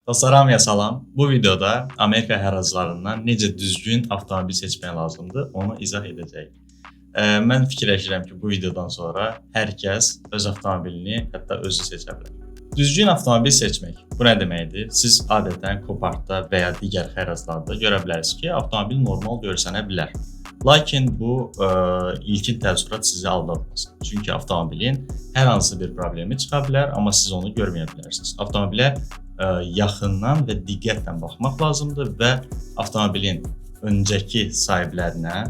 Dostlar, salam. Bu videoda Amerika həraclarından necə düzgün avtomobil seçmək lazımdır, onu izah edəcəyik. Mən fikirləşirəm ki, bu videodan sonra hər kəs öz avtomobilini hətta özü seçə bilər. Düzgün avtomobil seçmək bu nə deməkdir? Siz adətən Copartda və ya digər həraclarda görə bilərsiniz ki, avtomobil normal görsənə bilər. Lakin bu ilkin təəssürat sizi aldatmasın. Çünki avtomobilin hər hansı bir problemi çıxa bilər, amma siz onu görməyə bilərsiniz. Avtomobilə yaxından və diqqətlə baxmaq lazımdır və avtomobilin öncəki sahiblərinə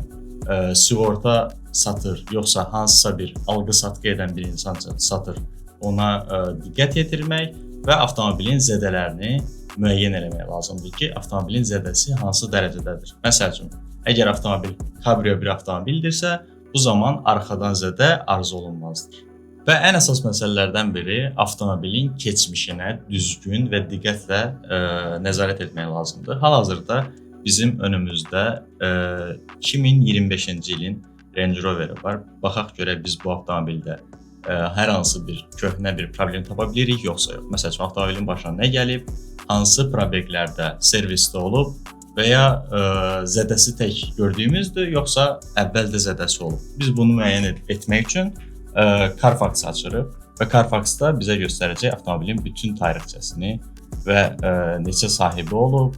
sığorta satır, yoxsa hansısa bir alqı-satqı edən bir insan satır, ona diqqət yetirmək və avtomobilin zədələrini müəyyən eləmək lazımdır ki, avtomobilin zədəsi hansı dərəcədədir. Məsəl üçün, əgər avtomobil kabrio bir avtomobildirsə, bu zaman arxadan zədə arzu olunmazdır. Və ən əsas məsələlərdən biri avtomobilin keçmişinə düzgün və diqqətlə nəzarət etmək lazımdır. Hal-hazırda bizim önümüzdə 2025-ci ilin Range Rover var. Baxaq görək biz bu avtomobildə hər hansı bir köhnə bir problem tapa bilirik, yoxsa yox. Məsəl üçün, avtomobilin başına nə gəlib, hansı probellərdə servisdə olub və ya zədəsi tək gördüyümüzdür, yoxsa əvvəldə zədəsi olub. Biz bunu müəyyən etmək üçün Carfax açırıq və Carfaxda bizə göstərəcək avtomobilin bütün tarixçəsini və neçə sahibi olub,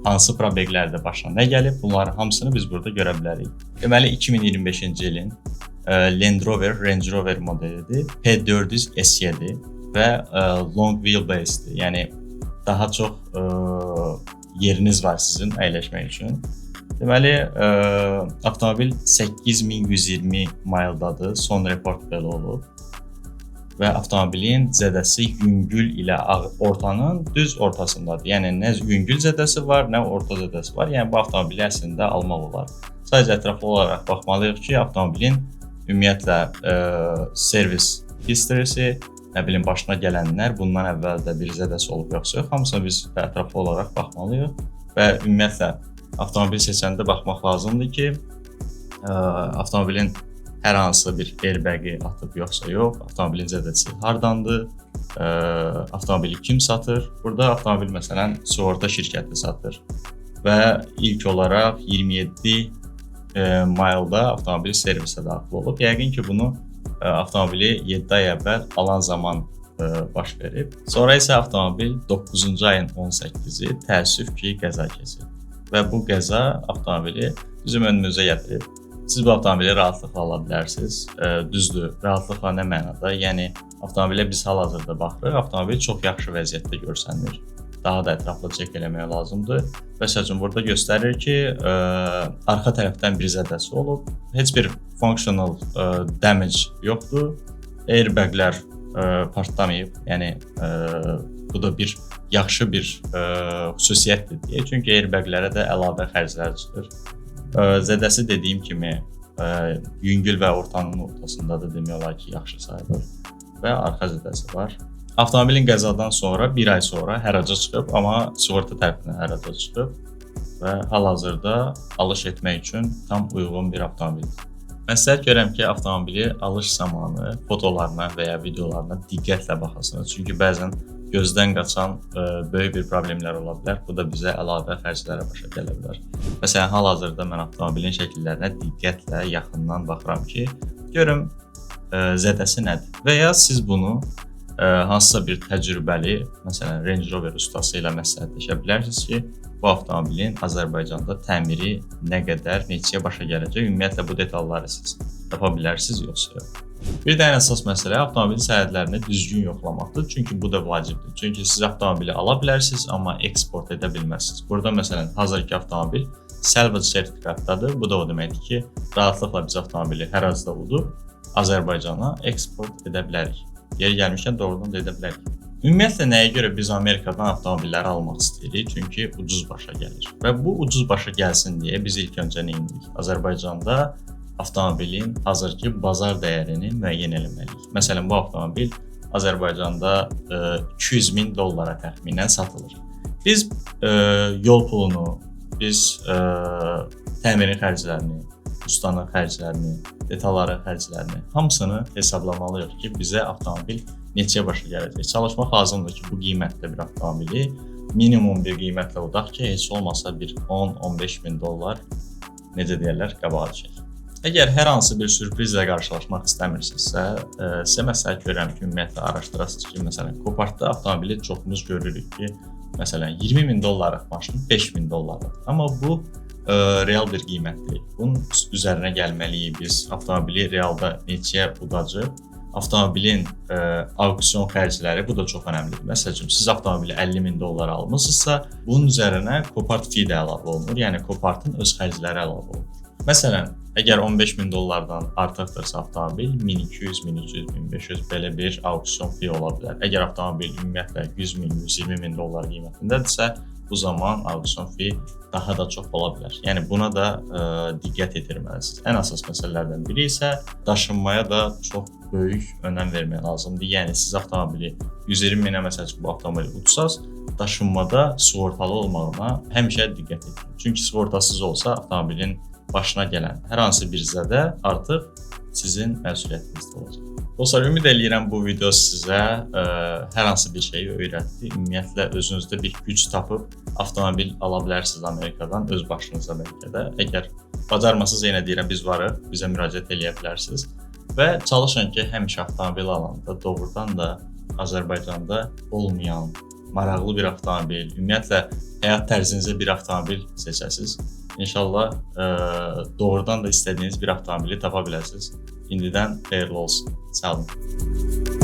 hansı probellərdə başına nə gəlib, bunların hamısını biz burada görə bilərik. Deməli, 2025-ci ilin Land Rover, Range Rover modelidir, P400 S7 və long wheelbase'dir, yəni daha çox yeriniz var sizin əyləşmək üçün. Deməli, avtomobil 8120 maildadır, son report belə olub və avtomobilin zədəsi yüngül ilə ortanın düz ortasındadır. Yəni, nə yüngül zədəsi var, nə orta zədəsi var. Yəni, bu avtomobili əslində almaq olar. Sadəcə ətraflı olaraq baxmalıyıq ki, avtomobilin ümumiyyətlə servis history'si, nə bilim, başına gələnlər, bundan əvvəl də bir zədəsi olub yoxsa yox, hamısına biz ətraflı olaraq baxmalıyıq və ümumiyyətlə avtomobil seçəndə baxmaq lazımdır ki, avtomobilin hər hansı bir airbag'i atıb yoxsa yox, avtomobilin zədəsi hardandır, avtomobili kim satır. Burada avtomobil məsələn sığorta şirkəti satır və ilk olaraq 27 mailda avtomobil servisə daxil olub. Yəqin ki, bunu avtomobili 7 ay əvvəl alan zaman baş verib. Sonra isə avtomobil 9-cu ayın 18-i təəssüf ki, qəza keçib. Və bu qəza avtomobili bizim önümüzə gətirib. Siz bu avtomobili rahatlıqla ala bilərsiniz. Düzdür, rahatlıqla nə mənada? Yəni, avtomobilə biz hal-hazırda baxırıq, avtomobil çox yaxşı vəziyyətdə görsənir. Daha da ətraflı çek eləmək lazımdır. Məsəl üçün, burada göstərir ki, arxa tərəfdən bir zədəsi olub. Heç bir functional damage yoxdur. Airbaglər partlamayıb. Yəni, bu da bir yaxşı bir xüsusiyyətdir deyə. Çünki airbaglərə də əlavə xərclər çıxır. Zədəsi dediyim kimi yüngül və ortanın ortasındadır, demək olar ki, yaxşı sayılır və arxa zədəsi var. Avtomobilin qəzadan sonra, bir ay sonra həraca çıxıb, amma sığorta tərəfindən həraca çıxıb və hal-hazırda alış etmək üçün tam uyğun bir avtomobildir. Məsləhət görürəm ki, avtomobili alış zamanı fotolarına və ya videolarına diqqətlə baxasınız. Çünki bəzən gözdən qaçan böyük bir problemlər ola bilər. Bu da bizə əlavə xərclərə başa gələ bilər. Məsələn, hal-hazırda mən avtomobilin şəkillərinə diqqətlə yaxından baxıram ki, görüm zədəsi nədir? Və ya siz bunu hansısa bir təcrübəli, məsələn, Range Rover ustası ilə məsləhətləşə bilərsiniz ki, bu avtomobilin Azərbaycanda təmiri nə qədər, neçəyə başa gələcək, ümumiyyətlə bu detalları siz tapa bilərsiniz, yoxsa yox. Bir də ən əsas məsələ avtomobil sənədlərini düzgün yoxlamaqdır, çünki bu da vacibdir. Çünki siz avtomobili ala bilərsiniz, amma eksport edə bilməzsiniz. Burada məsələn, hazırki avtomobil salvage sertifikatdadır. Bu da o deməkdir ki, rahatlıqla biz avtomobili hər azda udub Azərbaycana eksport edə bilərik. Yeri gəlmişkən doğrudan da edə bilərik. Ümumiyyətlə, nəyə görə biz Amerikadan avtomobilləri almaq istəyirik? Çünki ucuz başa gəlir. Və bu ucuz başa gəlsin deyə biz ilk öncə nə edirik? Azərbaycanda avtomobilin hazırki bazar dəyərini müəyyən eləməliyik. Məsələn, bu avtomobil Azərbaycanda $200.000 təxminən satılır. Biz yol pulunu, biz təmirin xərclərini, ustanın xərclərini, detalların xərclərini hamısını hesablamalıyıq ki, bizə avtomobil neçəyə başa gələcək? Çalışmaq lazımdır ki, bu qiymətdə bir avtomobili minimum bir qiymətlə udaq ki, heç olmasa bir 10-15 min dollar, necə deyərlər, qabağa düşək. Əgər hər hansı bir sürprizlə qarşılaşmaq istəmirsinizsə, sizə məsləhət görürəm ki, ümumiyyətlə araşdırasınız ki, məsələn, Copartda avtomobili çoxumuz görürük ki, məsələn, 20 min dollarlıq maşın 5 min dollarlıq. Amma bu real bir qiymət deyil. Bunun üzərinə gəlməliyik biz. Avtomobili realda neçəyə udacaq? Avtomobilin auksion xərcləri, bu da çox önəmlidir. Məsəl üçün, siz avtomobili 50 min dollar almışsınızsa, bunun üzərinə Copart fee də əlavə olunur. Yəni, Copartın öz xərcləri əlavə olunur. Məsələn, əgər 15 min dollardan artıqdırsa avtomobil, 1200, 1300, 1500 belə bir auksion fee ola bilər. Əgər avtomobil ümumiyyətlə 100 min, 120 min dollar qiymətindədirsə, bu zaman auksion fee daha da çox ola bilər. Yəni, buna da diqqət yetirməlisiniz. Ən əsas məsələlərdən biri isə daşınmaya da çox böyük önəm vermək lazımdır. Yəni, siz avtomobili 120 minə məsəl üçün bu avtomobili utsaz, daşınmada sığortalı olmağına həmişə diqqət edin. Çünki sığortasız olsa avtomobilin başına gələn hər hansı bir zədə artıq sizin məsuliyyətinizdə olacaq. Dostlar, ümid edirəm bu video sizə hər hansı bir şeyi öyrətdi. Ümumiyyətlə, özünüzdə bir güc tapıb avtomobil ala bilərsiniz Amerikadan, öz başınıza bəlkə də. Əgər bacarmasınız, yenə deyirəm, biz varıq, bizə müraciət eləyə bilərsiniz. Və çalışın ki, həmişə avtomobil alanda doğrudan da Azərbaycanda olmayan, maraqlı bir avtomobil, ümumiyyətlə, həyat tərzinizə bir avtomobil seçəsiniz. İnşallah doğrudan da istədiyiniz bir avtomobili tapa biləsiniz. İndidən xeyirli olsun. Sağ olun.